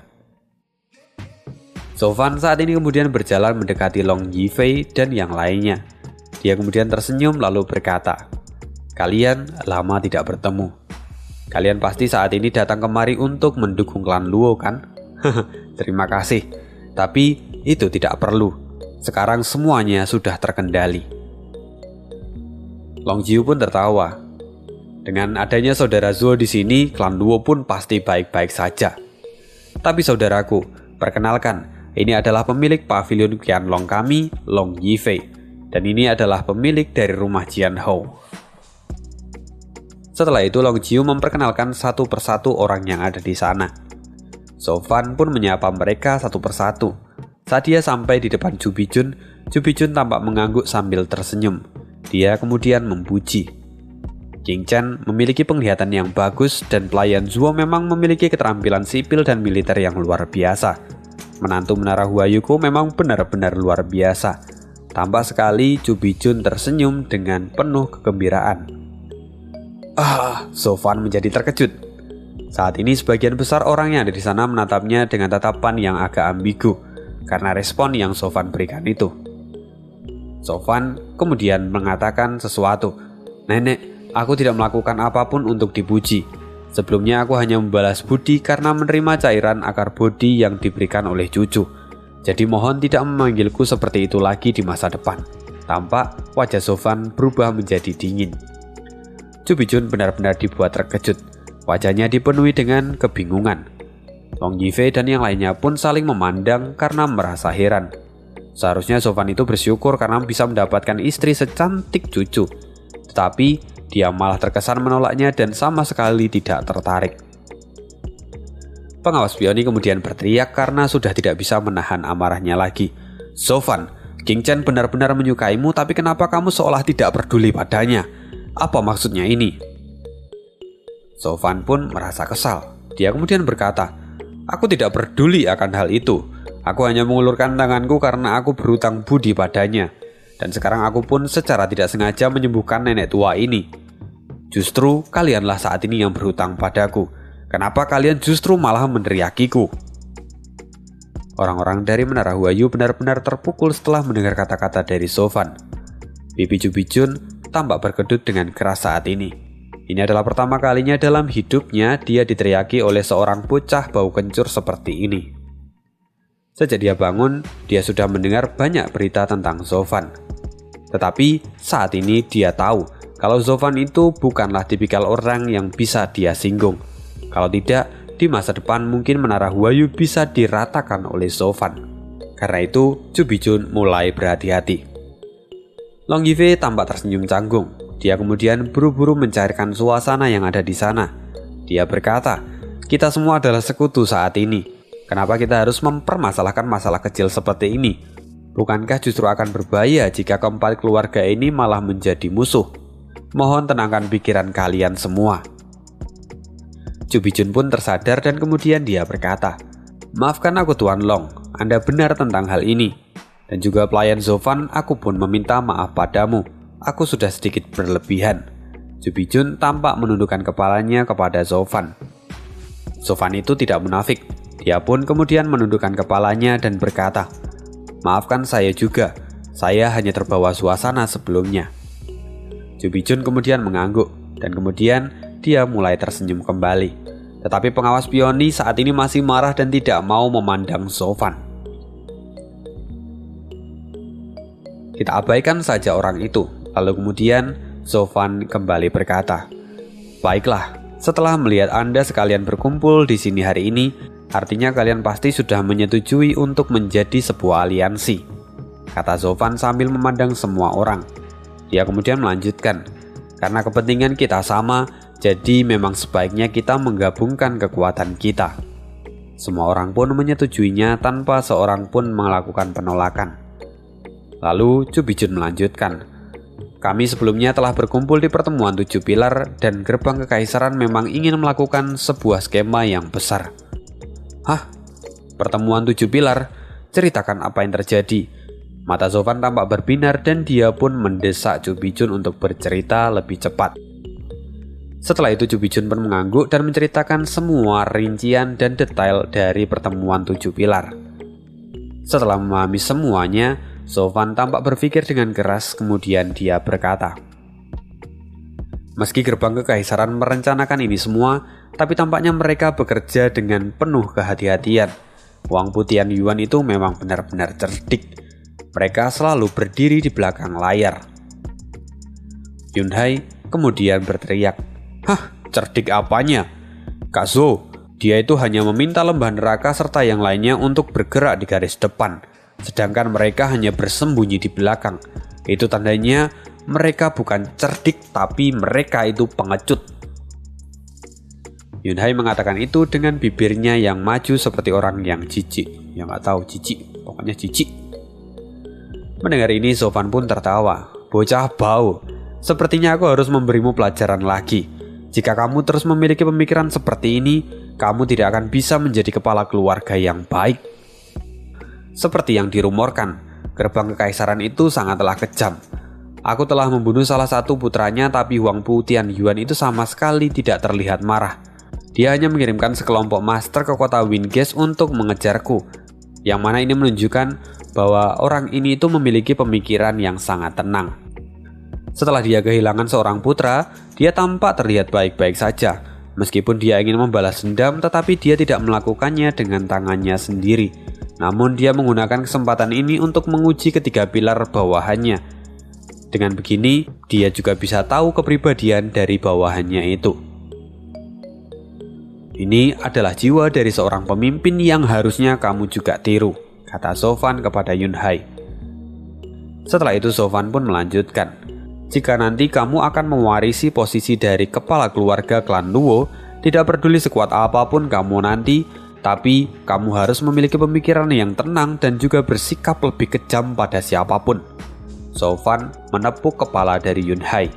Sofan saat ini kemudian berjalan mendekati Long Yifei dan yang lainnya. Dia kemudian tersenyum lalu berkata, "Kalian lama tidak bertemu. Kalian pasti saat ini datang kemari untuk mendukung klan Luo, kan? Terima kasih. Tapi itu tidak perlu. Sekarang semuanya sudah terkendali." Long Jiu pun tertawa. Dengan adanya saudara Zuo di sini, klan Luo pun pasti baik-baik saja. "Tapi saudaraku, perkenalkan, ini adalah pemilik pavilion Qianlong kami, Long Yifei. Dan ini adalah pemilik dari rumah Jian Hou." Setelah itu Long Jiu memperkenalkan satu persatu orang yang ada di sana. Sofan pun menyapa mereka satu persatu. Saat dia sampai di depan Chu Bijun tampak mengangguk sambil tersenyum. Dia kemudian memuji. King Chen memiliki penglihatan yang bagus dan pelayan Zuo memang memiliki keterampilan sipil dan militer yang luar biasa. Menantu Menara Huayuku memang benar-benar luar biasa. Tampak sekali Chu Bijun tersenyum dengan penuh kegembiraan. Sofan menjadi terkejut. Saat ini sebagian besar orang yang ada di sana menatapnya dengan tatapan yang agak ambigu karena respon yang Sofan berikan itu. Sofan kemudian mengatakan sesuatu. "Nenek, aku tidak melakukan apapun untuk dipuji. Sebelumnya aku hanya membalas budi karena menerima cairan akar bodi yang diberikan oleh cucu. Jadi mohon tidak memanggilku seperti itu lagi di masa depan." Tampak wajah Sofan berubah menjadi dingin. Chu Bijun benar-benar dibuat terkejut. Wajahnya dipenuhi dengan kebingungan. Long Yifei dan yang lainnya pun saling memandang karena merasa heran. Seharusnya Sofan itu bersyukur karena bisa mendapatkan istri secantik cucu. Tetapi dia malah terkesan menolaknya dan sama sekali tidak tertarik. Pengawas Peony kemudian berteriak karena sudah tidak bisa menahan amarahnya lagi. "Sofan, King Chen benar-benar menyukaimu, tapi kenapa kamu seolah tidak peduli padanya? Apa maksudnya ini?" Sofan pun merasa kesal. Dia kemudian berkata, "Aku tidak peduli akan hal itu. Aku hanya mengulurkan tanganku karena aku berhutang budi padanya. Dan sekarang aku pun secara tidak sengaja menyembuhkan nenek tua ini. Justru kalianlah saat ini yang berhutang padaku. Kenapa kalian justru malah meneriakiku?" Orang-orang dari Menara Huayu benar-benar terpukul setelah mendengar kata-kata dari Sofan. Pipi Jubijun tampak berkedut dengan keras saat ini. Ini adalah pertama kalinya dalam hidupnya dia diteriaki oleh seorang bocah bau kencur seperti ini. Sejak dia bangun, dia sudah mendengar banyak berita tentang Sofan. Tetapi saat ini dia tahu kalau Sofan itu bukanlah tipikal orang yang bisa dia singgung. Kalau tidak, di masa depan mungkin Menara Huayu bisa diratakan oleh Sofan. Karena itu, Jubijun mulai berhati-hati. Long Yifei tampak tersenyum canggung. Dia kemudian buru-buru mencairkan suasana yang ada di sana. Dia berkata, "Kita semua adalah sekutu saat ini. Kenapa kita harus mempermasalahkan masalah kecil seperti ini? Bukankah justru akan berbahaya jika keempat keluarga ini malah menjadi musuh? Mohon tenangkan pikiran kalian semua." Jubijun pun tersadar dan kemudian dia berkata, "Maafkan aku Tuan Long, Anda benar tentang hal ini. Dan juga pelayan Sofan, aku pun meminta maaf padamu. Aku sudah sedikit berlebihan." Jubijun tampak menundukkan kepalanya kepada Sofan. Sofan itu tidak munafik. Dia pun kemudian menundukkan kepalanya dan berkata, "Maafkan saya juga, saya hanya terbawa suasana sebelumnya." Jubijun kemudian mengangguk dan kemudian dia mulai tersenyum kembali. Tetapi pengawas Peony saat ini masih marah dan tidak mau memandang Sofan. Kita abaikan saja orang itu. Lalu kemudian Sofan kembali berkata, "Baiklah, setelah melihat Anda sekalian berkumpul di sini hari ini, artinya kalian pasti sudah menyetujui untuk menjadi sebuah aliansi," kata Sofan sambil memandang semua orang. Dia kemudian melanjutkan, "Karena kepentingan kita sama, jadi memang sebaiknya kita menggabungkan kekuatan kita." Semua orang pun menyetujuinya tanpa seorang pun melakukan penolakan. Lalu Jubijun melanjutkan, "Kami sebelumnya telah berkumpul di pertemuan 7 pilar dan gerbang kekaisaran memang ingin melakukan sebuah skema yang besar." "Hah? Pertemuan 7 pilar? Ceritakan apa yang terjadi." Mata Sofan tampak berbinar dan dia pun mendesak Jubijun untuk bercerita lebih cepat. Setelah itu Jubijun pun mengangguk dan menceritakan semua rincian dan detail dari pertemuan 7 pilar. Setelah memahami semuanya, Sofan tampak berpikir dengan keras, kemudian dia berkata, "Meski gerbang kekaisaran merencanakan ini semua, tapi tampaknya mereka bekerja dengan penuh kehati-hatian. Wang Putian Yuan itu memang benar-benar cerdik. Mereka selalu berdiri di belakang layar." Yunhai kemudian berteriak, "Hah, cerdik apanya? Kak Zhou, dia itu hanya meminta lembah neraka serta yang lainnya untuk bergerak di garis depan. Sedangkan mereka hanya bersembunyi di belakang. Itu tandanya mereka bukan cerdik, tapi mereka itu pengecut." Yunhai mengatakan itu dengan bibirnya yang maju seperti orang yang jijik. Ya nggak tahu jijik, pokoknya jijik. Mendengar ini Sofan pun tertawa. "Bocah bau, sepertinya aku harus memberimu pelajaran lagi. Jika kamu terus memiliki pemikiran seperti ini, kamu tidak akan bisa menjadi kepala keluarga yang baik. Seperti yang dirumorkan, gerbang kekaisaran itu sangatlah kejam. Aku telah membunuh salah satu putranya, tapi Wang Putian Yuan itu sama sekali tidak terlihat marah. Dia hanya mengirimkan sekelompok master ke kota Wingate untuk mengejarku, yang mana ini menunjukkan bahwa orang ini itu memiliki pemikiran yang sangat tenang. Setelah dia kehilangan seorang putra, dia tampak terlihat baik-baik saja. Meskipun dia ingin membalas dendam, tetapi dia tidak melakukannya dengan tangannya sendiri. Namun dia menggunakan kesempatan ini untuk menguji ketiga pilar bawahannya. Dengan begini, dia juga bisa tahu kepribadian dari bawahannya itu. Ini adalah jiwa dari seorang pemimpin yang harusnya kamu juga tiru, kata Sofan kepada Yunhai. Setelah itu Sofan pun melanjutkan, jika nanti kamu akan mewarisi posisi dari kepala keluarga klan Luo, tidak peduli sekuat apapun kamu nanti, Tapi kamu harus memiliki pemikiran yang tenang dan juga bersikap lebih kejam pada siapapun. Sofan menepuk kepala dari Yunhai.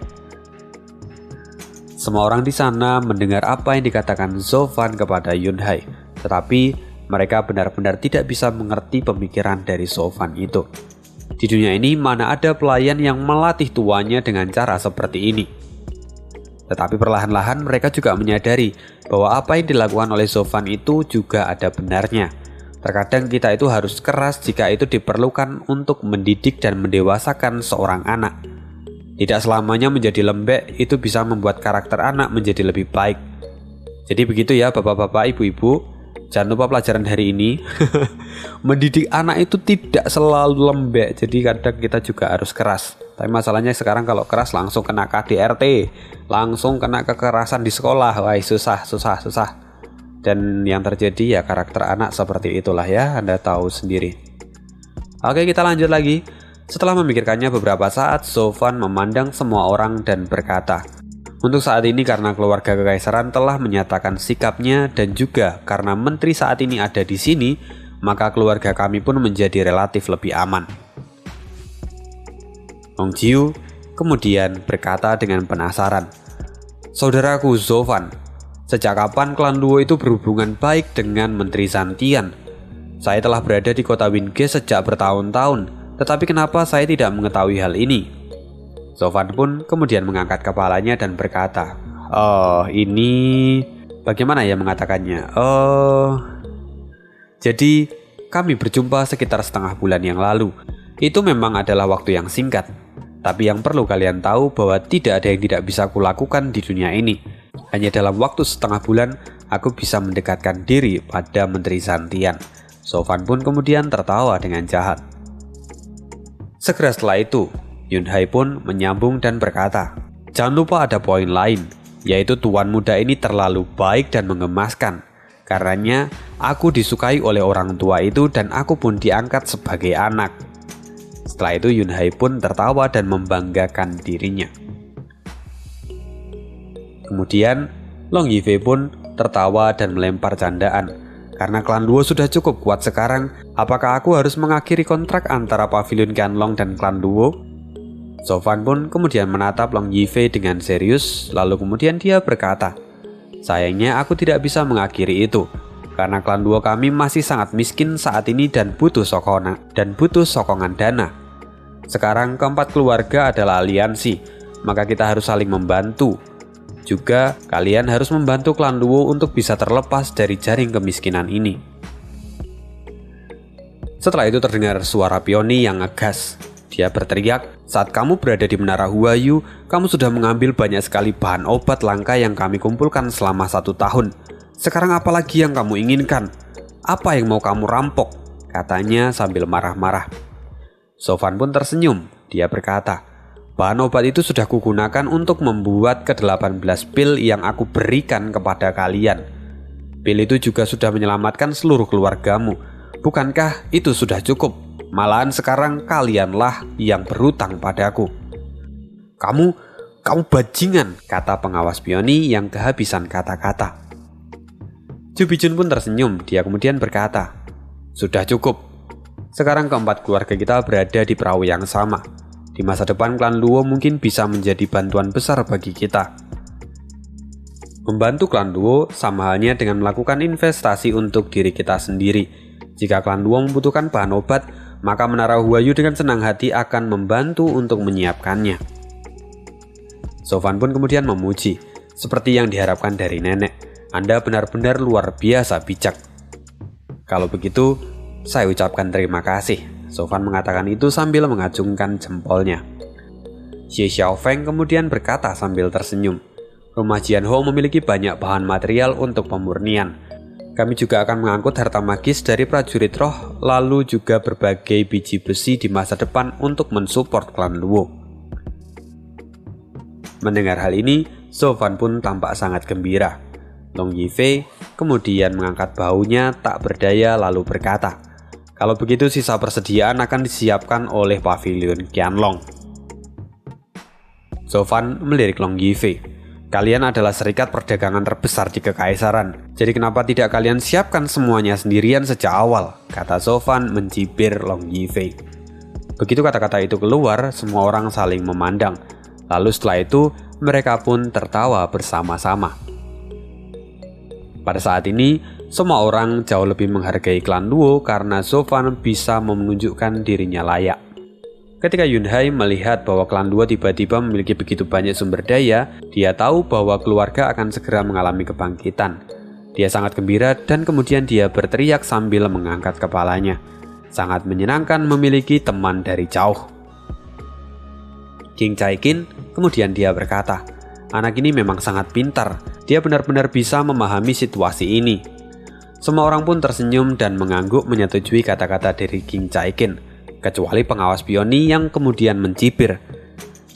Semua orang di sana mendengar apa yang dikatakan Sofan kepada Yunhai, tetapi mereka benar-benar tidak bisa mengerti pemikiran dari Sofan itu. Di dunia ini mana ada pelayan yang melatih tuannya dengan cara seperti ini. Tetapi perlahan-lahan mereka juga menyadari bahwa apa yang dilakukan oleh Sofan itu juga ada benarnya. Terkadang kita itu harus keras jika itu diperlukan untuk mendidik dan mendewasakan seorang anak. Tidak selamanya menjadi lembek itu bisa membuat karakter anak menjadi lebih baik. Jadi begitu ya bapak-bapak, ibu-ibu. Jangan lupa pelajaran hari ini. Mendidik anak itu tidak selalu lembek. Jadi kadang kita juga harus keras. Tapi masalahnya sekarang kalau keras langsung kena KDRT, langsung kena kekerasan di sekolah. Wah, susah. Dan yang terjadi ya karakter anak seperti itulah ya, Anda tahu sendiri. Oke, kita lanjut lagi. Setelah memikirkannya beberapa saat, Sofan memandang semua orang dan berkata, untuk saat ini karena keluarga kekaisaran telah menyatakan sikapnya dan juga karena menteri saat ini ada di sini, maka keluarga kami pun menjadi relatif lebih aman. Long Jiu kemudian berkata dengan penasaran, saudaraku Sofan, sejak kapan klan Luo itu berhubungan baik dengan menteri Zantian? Saya telah berada di kota Wingge sejak bertahun-tahun, tetapi kenapa saya tidak mengetahui hal ini? Sofan pun kemudian mengangkat kepalanya dan berkata, ini bagaimana ya mengatakannya? Jadi kami berjumpa sekitar setengah bulan yang lalu. Itu memang adalah waktu yang singkat. Tapi yang perlu kalian tahu bahwa tidak ada yang tidak bisa kulakukan di dunia ini. Hanya dalam waktu setengah bulan, aku bisa mendekatkan diri pada Menteri Zantian. Sofan pun kemudian tertawa dengan jahat. Segera setelah itu, Yunhai pun menyambung dan berkata, jangan lupa ada poin lain, yaitu tuan muda ini terlalu baik dan mengemaskan. Karenanya, aku disukai oleh orang tua itu dan aku pun diangkat sebagai anak. Setelah itu Yunhai pun tertawa dan membanggakan dirinya. Kemudian, Long Yifei pun tertawa dan melempar candaan. Karena klan Luo sudah cukup kuat sekarang, apakah aku harus mengakhiri kontrak antara Pavilion Qianlong dan klan Luo? Sofan pun kemudian menatap Long Yifei dengan serius, lalu kemudian dia berkata, sayangnya aku tidak bisa mengakhiri itu, karena klan Luo kami masih sangat miskin saat ini dan butuh sokongan dana. Sekarang keempat keluarga adalah aliansi, maka kita harus saling membantu. Juga kalian harus membantu klan Luo untuk bisa terlepas dari jaring kemiskinan ini. Setelah itu terdengar suara Pioni yang ngegas. Dia berteriak, saat kamu berada di Menara Huayu, kamu sudah mengambil banyak sekali bahan obat langka yang kami kumpulkan selama 1 tahun. Sekarang apa lagi yang kamu inginkan? Apa yang mau kamu rampok? Katanya sambil marah-marah. Sofan pun tersenyum. Dia berkata, bahan obat itu sudah kugunakan untuk membuat ke-18 pil yang aku berikan kepada kalian. Pil itu juga sudah menyelamatkan seluruh keluargamu. Bukankah itu sudah cukup? Malahan sekarang kalianlah yang berhutang padaku. Kamu bajingan, kata pengawas Pioni yang kehabisan kata-kata. Jubijun pun tersenyum. Dia kemudian berkata, sudah cukup. Sekarang keempat keluarga kita berada di perahu yang sama. Di masa depan klan Luo mungkin bisa menjadi bantuan besar bagi kita. Membantu klan Luo sama halnya dengan melakukan investasi untuk diri kita sendiri. Jika klan Luo membutuhkan bahan obat, maka Menara Huayu dengan senang hati akan membantu untuk menyiapkannya. Sofan pun kemudian memuji, seperti yang diharapkan dari nenek. Anda benar-benar luar biasa bijak. Kalau begitu, saya ucapkan terima kasih. Sofan mengatakan itu sambil mengacungkan jempolnya. Xie Xiaofeng kemudian berkata sambil tersenyum, rumah Jianhou memiliki banyak bahan material untuk pemurnian. Kami juga akan mengangkut harta magis dari prajurit roh, lalu juga berbagai biji besi di masa depan untuk mensupport klan Luo. Mendengar hal ini, Sofan pun tampak sangat gembira. Long Yifei kemudian mengangkat bahunya tak berdaya lalu berkata, kalau begitu sisa persediaan akan disiapkan oleh Pavilion Qianlong. Sofan melirik Long Yifei. Kalian adalah serikat perdagangan terbesar di kekaisaran. Jadi kenapa tidak kalian siapkan semuanya sendirian sejak awal? Kata Sofan mencibir Long Yifei. Begitu kata-kata itu keluar, semua orang saling memandang. Lalu setelah itu, mereka pun tertawa bersama-sama. Pada saat ini, semua orang jauh lebih menghargai klan Luo karena Sofan bisa menunjukkan dirinya layak. Ketika Yunhai melihat bahwa klan Luo tiba-tiba memiliki begitu banyak sumber daya, dia tahu bahwa keluarga akan segera mengalami kebangkitan. Dia sangat gembira dan kemudian dia berteriak sambil mengangkat kepalanya. Sangat menyenangkan memiliki teman dari jauh. King Caikin kemudian dia berkata, "Anak ini memang sangat pintar. Dia benar-benar bisa memahami situasi ini." Semua orang pun tersenyum dan mengangguk menyetujui kata-kata dari King Caikin, kecuali pengawas Peony yang kemudian mencibir.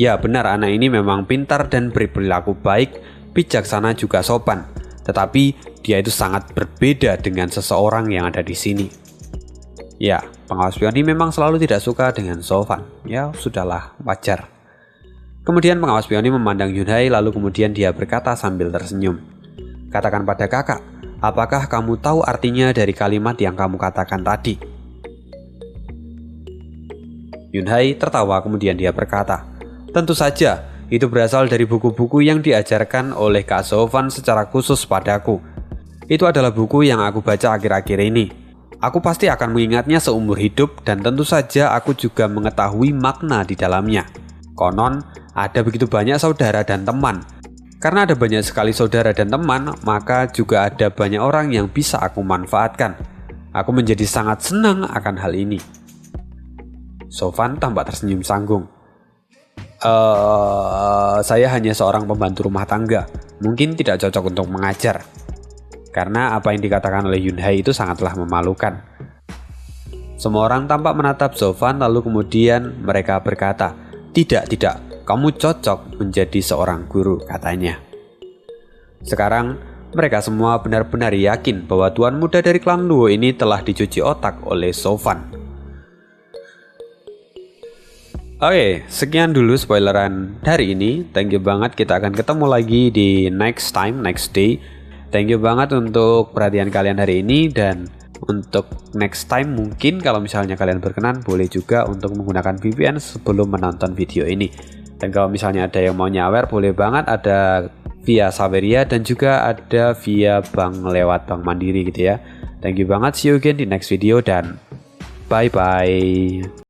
Ya benar, anak ini memang pintar dan berperilaku baik, bijaksana juga sopan. Tetapi dia itu sangat berbeda dengan seseorang yang ada di sini. Ya, pengawas Peony memang selalu tidak suka dengan Sofan. Ya sudahlah, wajar. Kemudian pengawas Peony memandang Yunhai lalu kemudian dia berkata sambil tersenyum. "Katakan pada kakak, apakah kamu tahu artinya dari kalimat yang kamu katakan tadi?" Yunhai tertawa kemudian dia berkata, "Tentu saja, itu berasal dari buku-buku yang diajarkan oleh Kak Sofan secara khusus padaku. Itu adalah buku yang aku baca akhir-akhir ini. Aku pasti akan mengingatnya seumur hidup dan tentu saja aku juga mengetahui makna di dalamnya. Konon, ada begitu banyak saudara dan teman. Karena ada banyak sekali saudara dan teman, maka juga ada banyak orang yang bisa aku manfaatkan. Aku menjadi sangat senang akan hal ini." Sofan tampak tersenyum sanggung. Saya hanya seorang pembantu rumah tangga. Mungkin tidak cocok untuk mengajar." Karena apa yang dikatakan oleh Yunhai itu sangatlah memalukan. Semua orang tampak menatap Sofan lalu kemudian mereka berkata, Tidak, kamu cocok menjadi seorang guru," katanya. Sekarang, mereka semua benar-benar yakin bahwa tuan muda dari klan Luo ini telah dicuci otak oleh Sofan. Oke, sekian dulu spoileran hari ini. Thank you banget, kita akan ketemu lagi di next day. Thank you banget untuk perhatian kalian hari ini, dan untuk next time mungkin kalau misalnya kalian berkenan boleh juga untuk menggunakan VPN sebelum menonton video ini. Dan kalau misalnya ada yang mau nyawer boleh banget, ada via Saweria dan juga ada via bank lewat Bank Mandiri gitu ya. Thank you banget, see you again di next video dan bye bye.